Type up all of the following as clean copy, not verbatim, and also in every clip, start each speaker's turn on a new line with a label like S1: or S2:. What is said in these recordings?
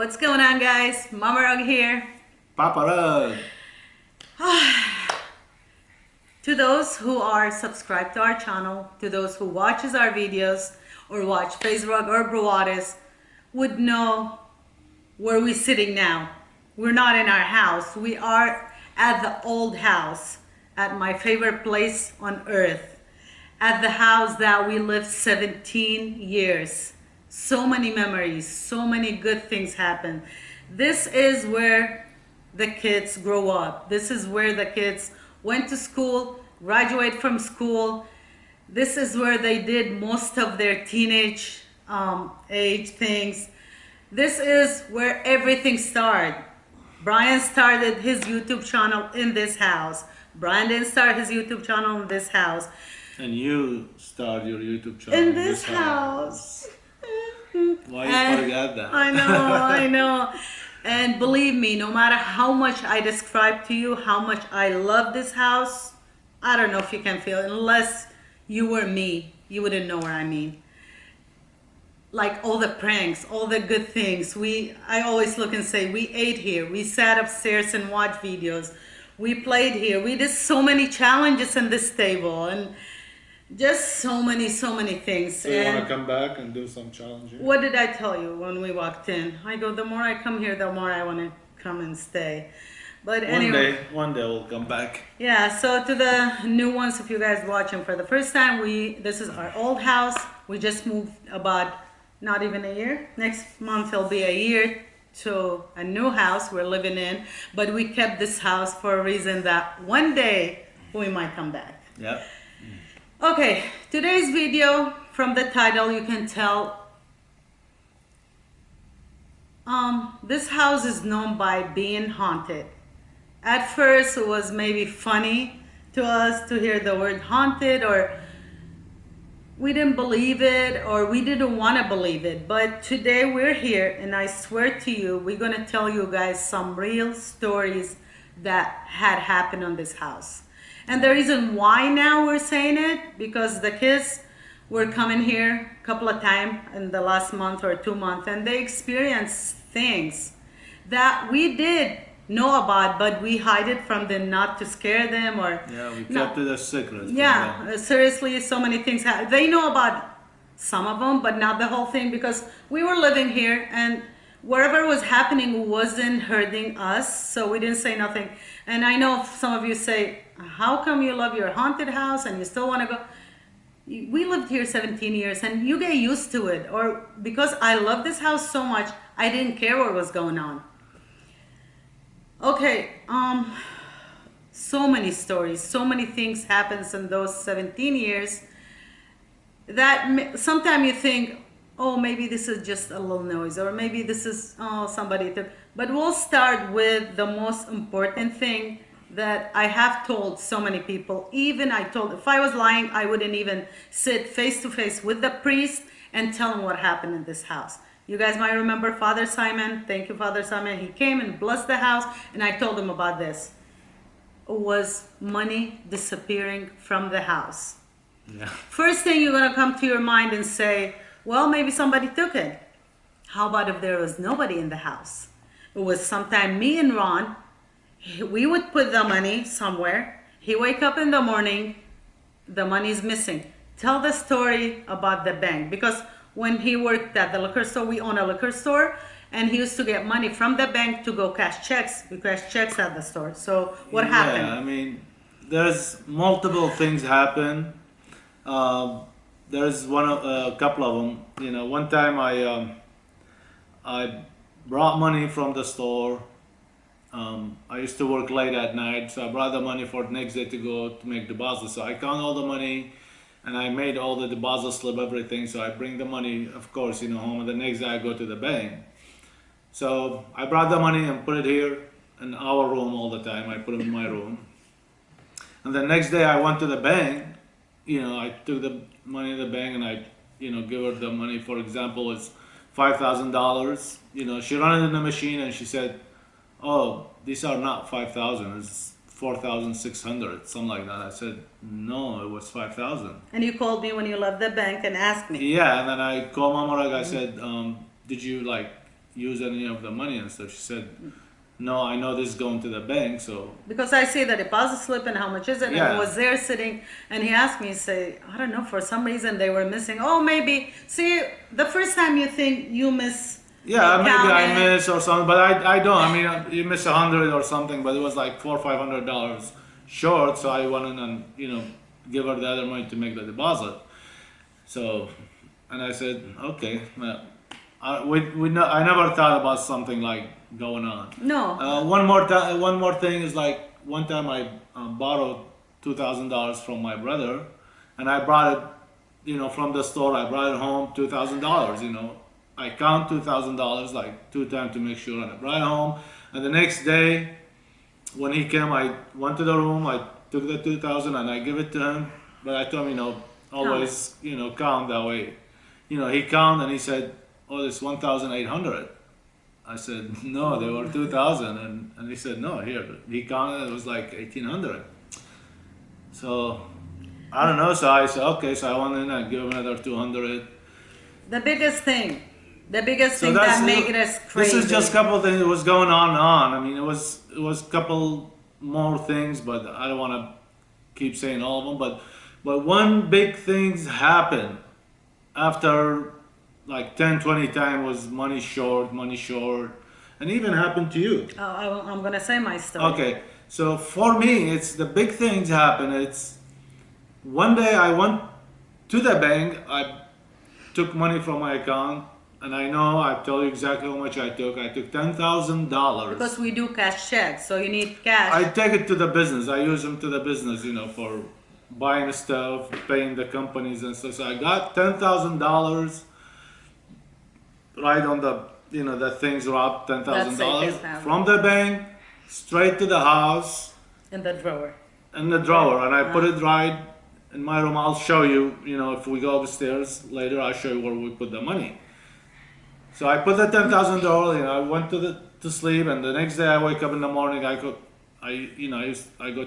S1: What's going on, guys? Mama Rug here.
S2: Papa Rug.
S1: To those who are subscribed to our channel, to those who watches our videos or watch FaZe Rug or Brawadis, would know where we're sitting now. We're not in our house. We are at the old house, at my favorite place on earth, at the house that we lived 17 years. So many memories, so many good things happen. This is where the kids grow up. This is where the kids went to school, graduate from school. This is where they did most of their teenage age things. This is where everything started. Brian started his YouTube channel in this house. Brian didn't start his YouTube channel in this house.
S2: And you start your YouTube channel
S1: In this house.
S2: Why you forgot that?
S1: I know. And believe me, no matter how much I describe to you how much I love this house, I don't know if you can feel it. Unless you were me, you wouldn't know what I mean. Like all the pranks, all the good things. I always look and say, we ate here. We sat upstairs and watched videos. We played here. We did so many challenges in this table. And just so many things.
S2: So you want to come back and do some challenging?
S1: What did I tell you when we walked in? I go, the more I come here, the more I want to come and stay. But anyway.
S2: One day we'll come back.
S1: Yeah, so to the new ones, if you guys watching for the first time, this is our old house. We just moved about not even a year. Next month it'll be a year to a new house we're living in. But we kept this house for a reason that one day we might come back.
S2: Yep.
S1: Okay, today's video, from the title you can tell, this house is known by being haunted. At first it was maybe funny to us to hear the word haunted, or we didn't believe it, or we didn't want to believe it. But today we're here, and I swear to you, we're going to tell you guys some real stories that had happened on this house. And the reason why now we're saying it, because the kids were coming here a couple of times in the last month or 2 months, and they experienced things that we did know about, but we hide it from them not to scare them, or
S2: yeah, we kept it a secret.
S1: Yeah, seriously, so many things happen. They know about some of them, but not the whole thing, because we were living here and whatever was happening wasn't hurting us, so we didn't say nothing. And I know some of you say, how come you love your haunted house and you still want to go? We lived here 17 years and you get used to it. Or because I love this house so much, I didn't care what was going on. Okay, so many stories, so many things happens in those 17 years that sometimes you think, oh, maybe this is just a little noise, or maybe this is, oh, somebody took. But we'll start with the most important thing that I have told so many people. Even I told, if I was lying, I wouldn't even sit face to face with the priest and tell him what happened in this house. You guys might remember Father Simon. Thank you, Father Simon. He came and blessed the house, and I told him about this. It was money disappearing from the house.
S2: Yeah.
S1: First thing you're gonna come to your mind and say, well, maybe somebody took it. How about if there was nobody in the house? It was sometime me and Ron, we would put the money somewhere. He wake up in the morning, the money's missing. Tell the story about the bank, because when he worked at the liquor store, we own a liquor store, and he used to get money from the bank to go cash checks. We cash checks at the store. So what happened?
S2: Yeah, I mean, there's multiple things happen. There's a couple of them. You know, one time I brought money from the store. I used to work late at night, so I brought the money for the next day to go to make deposit. So I count all the money, and I made all the deposit slip, everything. So I bring the money, of course, you know, home, and the next day I go to the bank. So I brought the money and put it here in our room all the time. I put it in my room. And the next day I went to the bank. You know, I took the money in the bank and I, you know, give her the money. For example, it's $5,000. You know, she ran it in the machine and she said, oh, these are not 5,000, it's 4,600, something like that. I said, no, it was 5,000.
S1: And you called me when you left the bank and asked me.
S2: Yeah, and then I called Mama Rug. I said, did you like use any of the money and stuff. She said, no, I know this is going to the bank, so
S1: Because I see the deposit slip and how much is it, and
S2: Yeah.
S1: he was there sitting, and he asked me, say, I don't know, for some reason they were missing. Oh, maybe. See, the first time you think you miss.
S2: yeah, maybe I
S1: counted.
S2: miss or something, but I don't. I mean, you miss 100 or something, but it was like $400-500 short, so I went in and give her the other money to make the deposit. So, and I said, okay, well, I never thought about something like going on.
S1: No.
S2: One more thing is like one time I borrowed $2,000 from my brother, and I brought it, from the store. I brought it home $2,000. I count $2,000 like 2 times to make sure, and I brought it home. And the next day, when he came, I went to the room. I took the 2,000 and I give it to him. But I told him, always, count that way. He counted and he said, "Oh, it's 1,800." I said, "No, they were 2,000." And he said, "No, here." He counted, it was like 1,800. So, I don't know. So I said, okay. So I went in and gave him another 200.
S1: The biggest thing
S2: So
S1: that made us crazy.
S2: This is just a couple of things that was going on and on. I mean, it was a couple more things, but I don't want to keep saying all of them. But one big thing happened after like 10, 20 times was money short, and even happened to you.
S1: Oh, I'm gonna say my story.
S2: Okay, so for me, it's the big things happen. It's one day I went to the bank. I took money from my account, and I told you exactly how much I took. I took $10,000.
S1: Because we do cash checks, so you need cash.
S2: I take it to the business. I use them to the business, for buying stuff, paying the companies and stuff. So I got $10,000 right on the things wrapped $10,000 from the bank straight to the house
S1: in the drawer.
S2: and I put it right in my room. I'll show you, if we go upstairs later, I'll show you where we put the money. So I put the $10,000, I went to sleep, and the next day I wake up in the morning. I go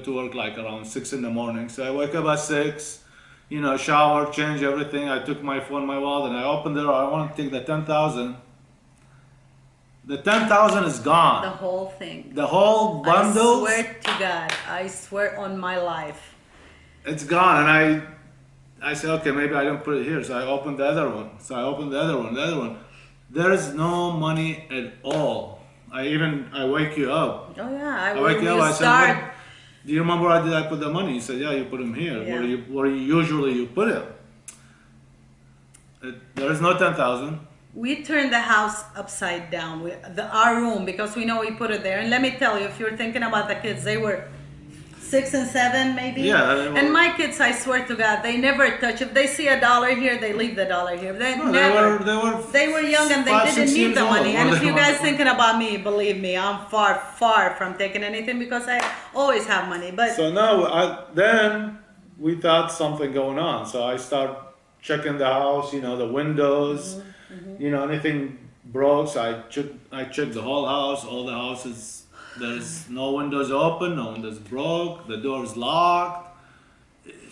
S2: to work like around 6 in the morning. So I wake up at 6, shower, change everything. I took my phone, my wallet, and I opened it. I want to take the 10,000. The 10,000 is gone.
S1: The whole thing.
S2: The whole bundle.
S1: I swear to God. I swear on my life.
S2: It's gone, and I said, okay, maybe I didn't put it here. So I opened the other one. The other one. There is no money at all. I wake you up.
S1: Oh yeah,
S2: I wake you up. I said,
S1: start.
S2: do you remember where did I put the money? He said, yeah, you put them here.
S1: Yeah.
S2: Where you usually put it. There is no 10,000.
S1: We turned the house upside down. Our room, because we know we put it there. And let me tell you, if you're thinking about the kids, they were 6 and 7 maybe.
S2: Yeah.
S1: And my kids, I swear to God, they never touch. If they see $1 here, they leave the $1 here. They were young and they
S2: 5,
S1: didn't
S2: 6
S1: need
S2: years
S1: the
S2: old.
S1: money. And if you guys
S2: Old.
S1: thinking about me, believe me, I'm far, far from taking anything because I always have money. But
S2: So now, then we thought something going on. So I start checking the house, the windows, anything broke. So I checked the whole house, all the houses. There's no windows open, no windows broke, the door is locked.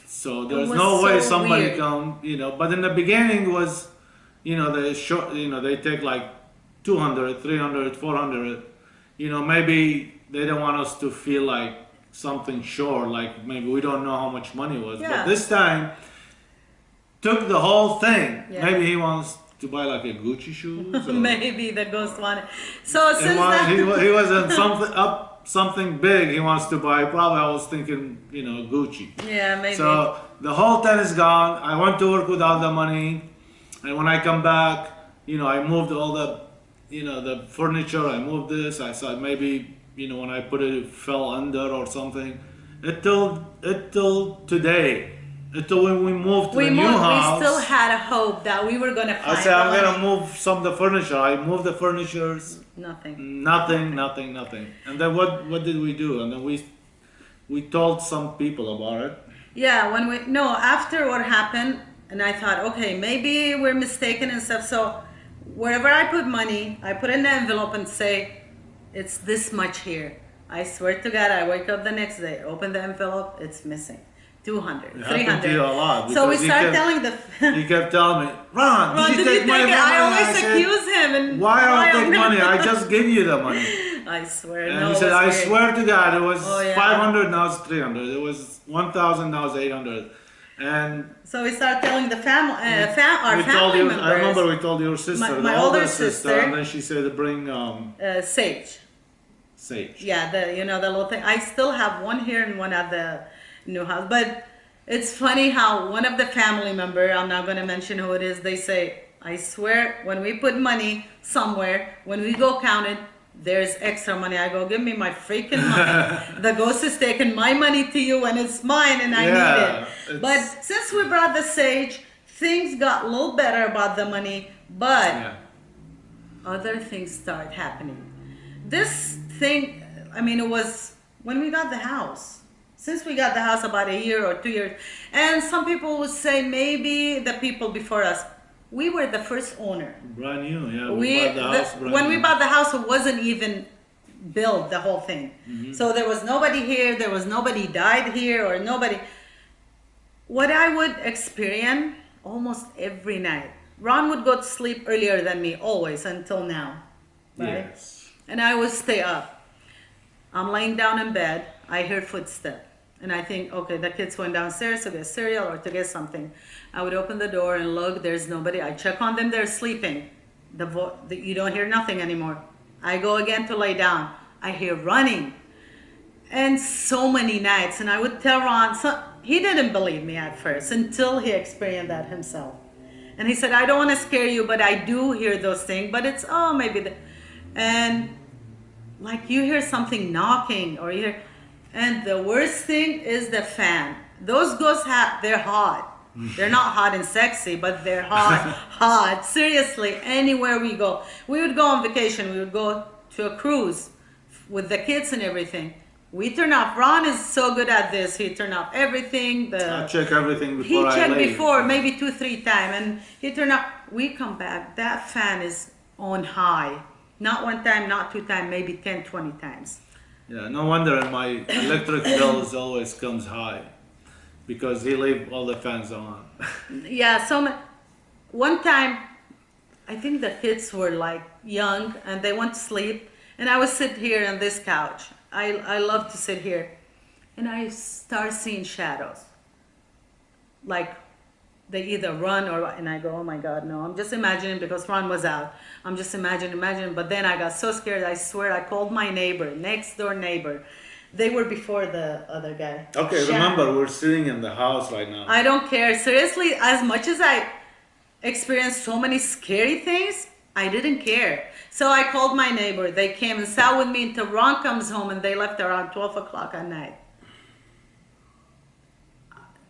S2: So there's
S1: was
S2: no way
S1: so
S2: somebody
S1: weird.
S2: come, but in the beginning was, they take like 200, 300, 400, maybe they don't want us to feel like something short, like maybe we don't know how much money was.
S1: Yeah.
S2: But this time, took the whole thing.
S1: Yeah.
S2: Maybe he wants to buy like a Gucci shoes. Or
S1: maybe the ghost wanted. So since
S2: he wasn't something big he wants to buy. Probably I was thinking, Gucci.
S1: yeah, maybe.
S2: So the whole 10 is gone. I went to work without the money, and when I come back, I moved all the furniture. I moved this. I thought maybe when I put it fell under or something. Till today. Until when we moved to the new house,
S1: we still had a hope that we were gonna find.
S2: I said I'm
S1: the
S2: gonna
S1: money.
S2: move some of the furniture. I moved the furnitures.
S1: Nothing.
S2: Nothing. And then what did we do? And then we told some people about it.
S1: Yeah, after what happened, and I thought, okay, maybe we're mistaken and stuff. So wherever I put money, I put it in the envelope and say, it's this much here. I swear to God, I wake up the next day, open the envelope, it's missing. 200,
S2: It happened to
S1: 300.
S2: you a lot.
S1: So we
S2: because
S1: start telling the
S2: He kept telling me, Ron,
S1: Ron,
S2: did you take money
S1: it?
S2: from
S1: I
S2: me? And
S1: always
S2: said,
S1: accuse him. And
S2: why I don't
S1: I'm
S2: take
S1: gonna-
S2: money? I just gave you the money.
S1: I swear.
S2: And
S1: no,
S2: he
S1: it
S2: said,
S1: was
S2: I
S1: weird.
S2: swear to God, it was
S1: Oh, yeah.
S2: 500, now it's 300. It was 1,000, now it's 800. And
S1: So we start telling the family, our
S2: we told
S1: family
S2: you,
S1: members.
S2: I remember we told your sister,
S1: My
S2: the
S1: older
S2: older sister,
S1: sister.
S2: and then she said to bring
S1: Sage.
S2: sage.
S1: Yeah, the the little thing. I still have one here and one at the new house. But it's funny how one of the family member, I'm not going to mention who it is, they say, I swear, when we put money somewhere, when we go count it, there's extra money. I go, give me my freaking money. The ghost is taking my money to you and it's mine and I need it. But since we brought the sage, things got a little better about the money, but other things start happening. This thing, I mean, it was when we got the house. Since we got the house about a year or 2 years, and some people would say maybe the people before us, we were the first owner.
S2: Brand new, yeah. We bought the house brand
S1: when
S2: new.
S1: we bought the house, it wasn't even built, the whole thing. So there was nobody here, there was nobody died here or nobody. What I would experience almost every night, Ron would go to sleep earlier than me, always, until now. Right?
S2: Yes.
S1: And I would stay up. I'm laying down in bed, I hear footsteps. And I think, okay, the kids went downstairs to get cereal or to get something. I would open the door and look, there's nobody. I check on them, they're sleeping. You don't hear nothing anymore. I go again to lay down. I hear running. And so many nights. And I would tell Ron, he didn't believe me at first until he experienced that himself. And he said, I don't want to scare you, but I do hear those things. But it's, and like you hear something knocking or you hear, and the worst thing is the fan. Those ghosts they're hot. They're not hot and sexy, but they're hot, hot. Seriously, anywhere we go. We would go on vacation. We would go to a cruise with the kids and everything. We turn off. Ron is so good at this. He turned off everything.
S2: I check everything
S1: He
S2: before I
S1: checked
S2: leave.
S1: before, maybe 2-3 times, and he turned off. We come back. That fan is on high. Not one time, not 2 times, maybe 10-20 times.
S2: Yeah, no wonder my electric bills always comes high because he leave all the fans on.
S1: Yeah, one time, I think the kids were like young and they went to sleep, and I would sit here on this couch. I love to sit here, and I start seeing shadows. Like they either run and I go, oh my God, no, I'm just imagining because Ron was out. I'm just imagining, but then I got so scared, I swear I called my neighbor, next door neighbor. They were before the other guy.
S2: Okay, remember, we're sitting in the house right now.
S1: I don't care. Seriously, as much as I experienced so many scary things, I didn't care. So I called my neighbor. They came and sat with me until Ron comes home, and they left around 12 o'clock at night.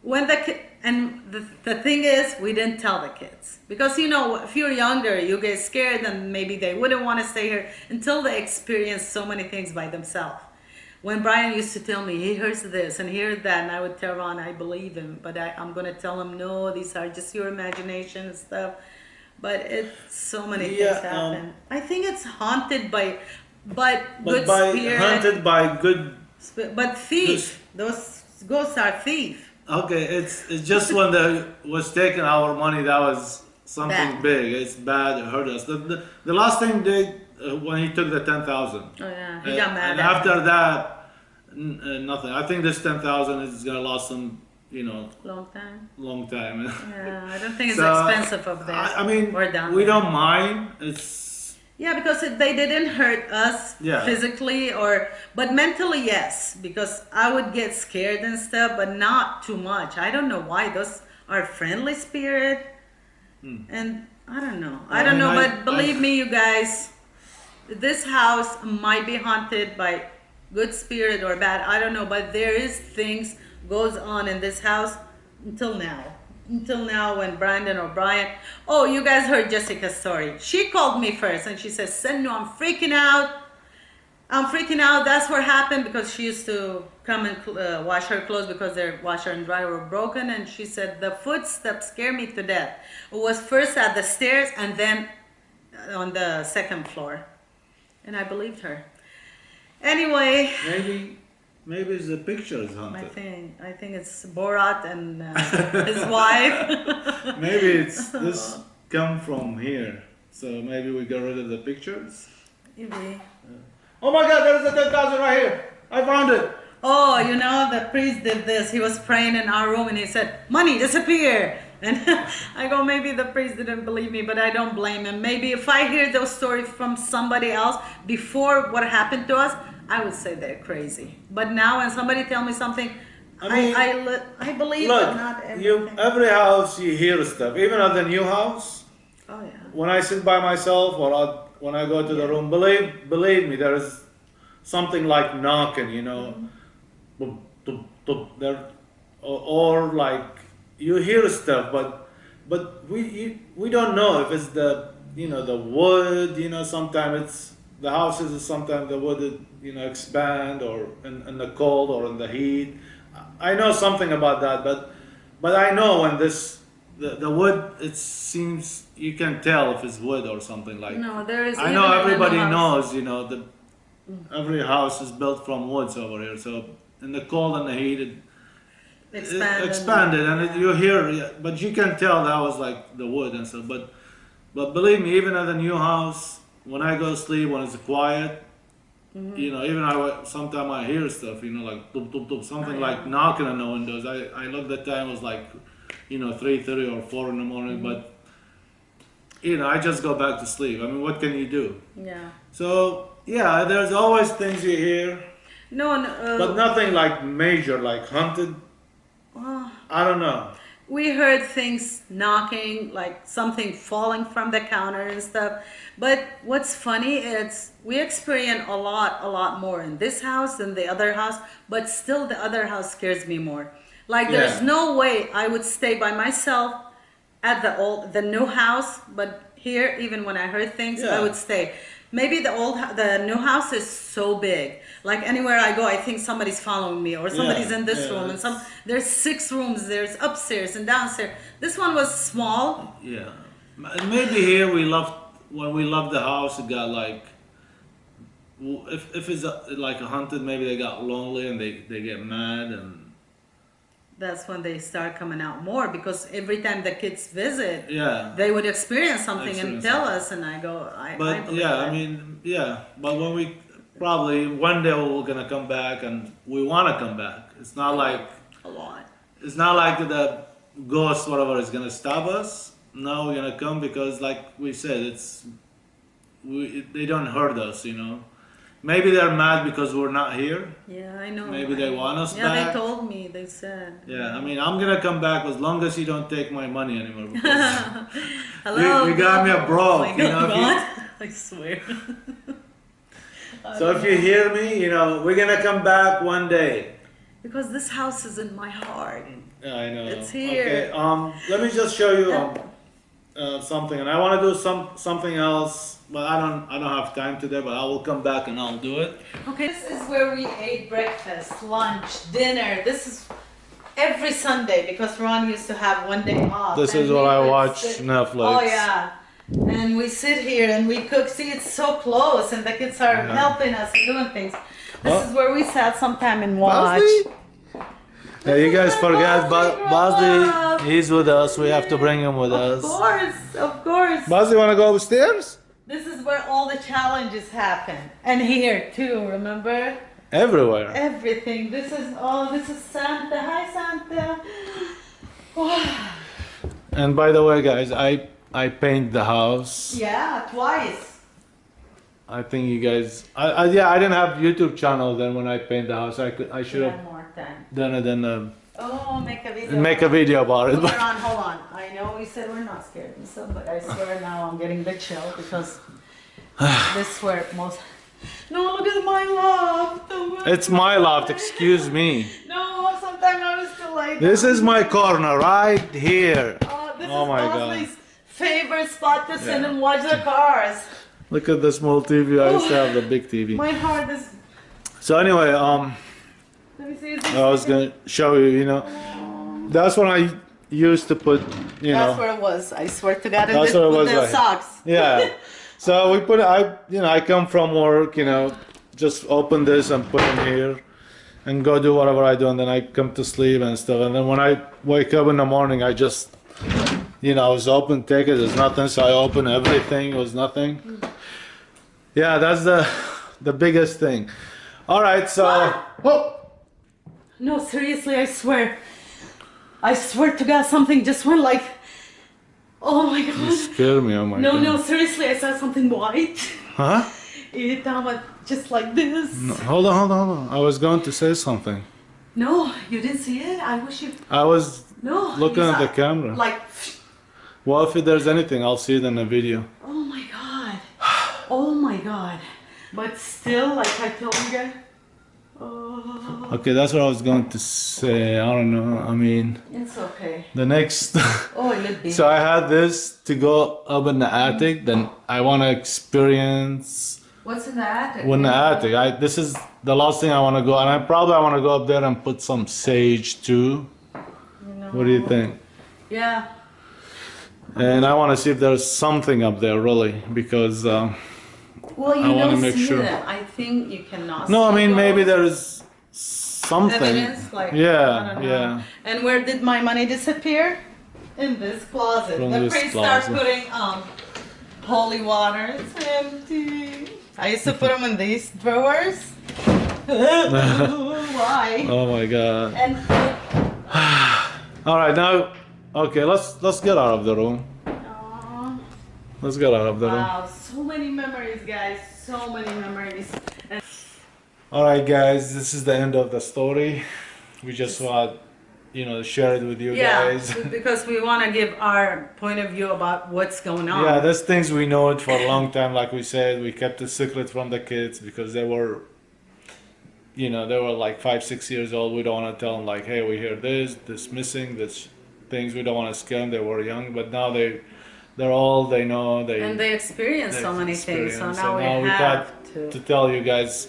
S1: When the thing is, we didn't tell the kids. Because, if you're younger, you get scared and maybe they wouldn't want to stay here until they experience so many things by themselves. When Brian used to tell me, he hears this and hears that, and I would tell Ron, I believe him. But I'm going to tell him, no, these are just your imagination and stuff. But it's so many things happen. I think it's haunted by good spirit.
S2: Haunted by good...
S1: But thief. Those ghosts are thief.
S2: Okay, it's just when they was taking our money, that was something
S1: Bad.
S2: big. It's bad. It hurt us. The last thing they when he took the 10,000.
S1: Oh yeah, he got mad.
S2: And after that, nothing. I think this 10,000 is gonna last them,
S1: Long time.
S2: long time.
S1: Yeah, I don't think it's
S2: So,
S1: expensive up there.
S2: I mean,
S1: or down
S2: we
S1: there.
S2: don't mind. It's
S1: Because they didn't hurt us
S2: Yeah.
S1: physically but mentally, yes. Because I would get scared and stuff, but not too much. I don't know why. Those are friendly spirit. And I don't know. I don't know, but believe me, you guys, this house might be haunted by good spirit or bad. I don't know, but there is things goes on in this house until now. Until now, when Brandon or Brian, you guys heard Jessica's story. She called me first and she says, Sennu, I'm freaking out. That's what happened, because she used to come and wash her clothes because their washer and dryer were broken. And she said, the footsteps scare me to death. It was first at the stairs and then on the second floor. And I believed her. Anyway.
S2: Maybe it's the picture is
S1: I
S2: haunted.
S1: think it's Borat and his wife.
S2: Maybe it's this come from here. So maybe we got rid of the pictures.
S1: Maybe.
S2: Oh my God, there's a 10,000 right here. I found it.
S1: Oh, you know, the priest did this. He was praying in our room and he said, "Money, disappear." And I go, maybe the priest didn't believe me, but I don't blame him. Maybe if I hear those stories from somebody else before what happened to us, I would say they're crazy. But now when somebody tell me something, I believe, but not everything.
S2: Every house you hear stuff. Even at the new house,
S1: Oh yeah.
S2: when I sit by myself or when I go to the room, believe me, there is something like knocking, you know, boop, boop, boop, there, or like you hear stuff, but we don't know if it's the the wood, sometimes it's the houses, sometimes the wood expand or in the cold or in the heat. I know something about that, but I know when the wood, it seems you can tell if it's wood or something like.
S1: No, there is.
S2: I
S1: even
S2: know
S1: in the
S2: everybody
S1: house.
S2: knows, every house is built from woods over here. So in the cold and the heat, it expanded, and you hear, but you can tell that was like the wood and stuff. But believe me, even at the new house, when I go to sleep, when it's quiet, even sometimes I hear stuff, like doop, doop, doop, something like knocking on the windows. I looked at the time, it was like 3:30 or 4 in the morning, but I just go back to sleep. I mean, what can you do?
S1: Yeah.
S2: So yeah, there's always things you hear,
S1: No,
S2: but nothing like major, like haunted. I don't know.
S1: we heard things knocking, like something falling from the counter and stuff. But what's funny is we experience a lot more in this house than the other house, but still the other house scares me more. Like there's no way I would stay by myself at the new house, but here, even when I heard things, I would stay. Maybe the new house is so big. Like anywhere I go, I think somebody's following me or somebody's in this room, and there's 6 rooms. There's upstairs and downstairs. This one was small.
S2: Yeah, maybe here when we love the house, it got like, if it's like a haunted, maybe they got lonely and they get mad, and
S1: That's when they start coming out more, because every time the kids visit,
S2: yeah,
S1: they would experience something and tell us, and I go, I believe that.
S2: I mean, but when we probably one day we're gonna come back and we want to come back. It's not like
S1: A lot.
S2: it's not like the ghost whatever is gonna stop us. No, we're gonna come because, like we said, they don't hurt us, Maybe they're mad because we're not here.
S1: Yeah, I know.
S2: Maybe they want us
S1: Yeah,
S2: back.
S1: they told me. They said.
S2: Yeah, I mean, I'm gonna come back as long as you don't take my money anymore.
S1: Hello.
S2: You got me a broke,
S1: Oh my God. I swear.
S2: So if you hear me, we're gonna come back one day.
S1: Because this house is in my heart.
S2: Yeah, I know.
S1: It's here.
S2: Okay. Let me just show you something, and I want to do something else, but I don't have time today. But I will come back and I'll do it.
S1: Okay, this is where we ate breakfast, lunch, dinner. This is every Sunday because Ron used to have one day off.
S2: This is what I watch Netflix.
S1: Oh yeah. And we sit here and we cook. See, it's so close, and the kids are helping us and doing things. This is where we sat sometime and watch.
S2: Yeah, you guys forget, but Bazdi, he's with us. We have to bring him with us.
S1: Of course.
S2: Bazdi, wanna go upstairs?
S1: This is where all the challenges happen, and here too. Remember?
S2: Everywhere.
S1: Everything. This is Santa. Hi, Santa.
S2: And by the way, guys, I paint the house.
S1: Yeah, twice.
S2: I think you guys. I didn't have YouTube channel then when I paint the house. I should have
S1: More time.
S2: done it in
S1: Make a video.
S2: make a video about it.
S1: Hold on. I know we said we're not scared and stuff, but I swear now I'm getting the chill because this is where most. No, look at my loft.
S2: It's my loft. Excuse me.
S1: No, sometimes I was still like.
S2: This is my corner right here.
S1: This
S2: Oh
S1: is
S2: my God.
S1: Mosley's favorite spot to sit and watch the cars.
S2: Look at the small TV. I used to have the big TV.
S1: My heart is.
S2: So anyway,
S1: Let me see.
S2: I was gonna show you. That's when I used to put.
S1: That's where it was. I swear to God.
S2: That's where it was,
S1: with the
S2: right.
S1: socks.
S2: Yeah. So we put. I come from work. Just open this and put in here, and go do whatever I do, and then I come to sleep and stuff. And then when I wake up in the morning, I just, you know, I was open ticket, there's nothing, so I open everything, it was nothing. Yeah, that's the biggest thing. All right, so. Oh.
S1: No, seriously, I swear. I swear to God, something just went like. Oh my God.
S2: You scared me, oh my God.
S1: No, seriously, I saw something white.
S2: Huh?
S1: It went just like this.
S2: No, hold on. I was going to say something.
S1: No, you didn't see it? I wish you.
S2: I was
S1: No.
S2: looking
S1: you
S2: at
S1: saw-
S2: the camera.
S1: Like.
S2: Well, if there's anything, I'll see it in the video.
S1: Oh my God. Oh my God. But still, like I told you guys. Oh.
S2: Okay, that's what I was going to say. I don't know. I mean,
S1: It's okay.
S2: the next.
S1: Oh, it looked big.
S2: So I had this to go up in the attic. Then I want to experience.
S1: What's in the attic?
S2: In the attic. This is the last thing I want to go, and I want to go up there and put some sage too.
S1: You know.
S2: What do you think?
S1: Yeah.
S2: And I want to see if there's something up there really, because.
S1: Well, you
S2: I wanna
S1: don't
S2: make
S1: see
S2: sure.
S1: them. I think you cannot.
S2: No, I
S1: see
S2: mean maybe
S1: those.
S2: there's something.
S1: Evidence, like I
S2: Yeah,
S1: don't know.
S2: yeah.
S1: And where did my money disappear? In this closet.
S2: From
S1: the
S2: this
S1: priest
S2: closet.
S1: started putting holy water. It's empty. I used to put them in these drawers. Why?
S2: Oh my God.
S1: And
S2: All right, now, okay, let's get out of the room.
S1: Aw,
S2: Let's get out of the room.
S1: wow, so many memories, guys. So many memories. And
S2: All right, guys, this is the end of the story. We just want, to share it with you guys.
S1: because we want to give our point of view about what's going on.
S2: Yeah, there's things we know it for a long time. Like we said, we kept it secret from the kids because they were, they were like 5-6 years old. We don't want to tell them like, hey, we hear this missing, this things. We don't want to scare them. They were young, but now they're old. They know.
S1: And they experience so many things. So
S2: experience.
S1: now
S2: And
S1: we have
S2: to tell you guys,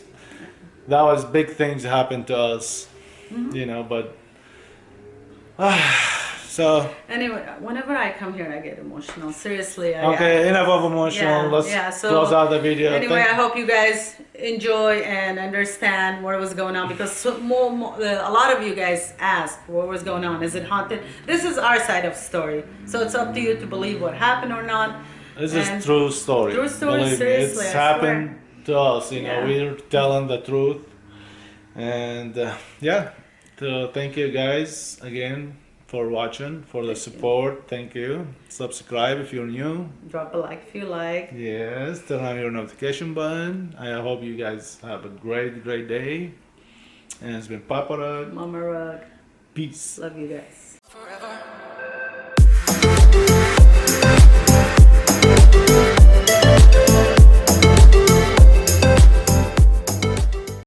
S2: that was big things happened to us.
S1: Mm-hmm.
S2: But so.
S1: Anyway, whenever I come here, I get emotional. Seriously.
S2: Okay, enough of emotional. Let's
S1: so
S2: close out the video.
S1: Anyway, I hope you guys enjoy and understand what was going on because a lot of you guys asked what was going on. Is it haunted? This is our side of the story. So it's up to you to believe what happened or not.
S2: This is true story.
S1: True story,
S2: Believe me,
S1: seriously,
S2: it's
S1: I
S2: happened to us.
S1: Yeah.
S2: We're telling the truth. And so thank you guys again for watching, for the support. Thank you. Subscribe if you're new.
S1: Drop a like if you like.
S2: Yes, turn on your notification button. I hope you guys have a great day. And it's been Papa Rug.
S1: Mama Rug.
S2: Peace.
S1: Love you guys.
S3: Forever.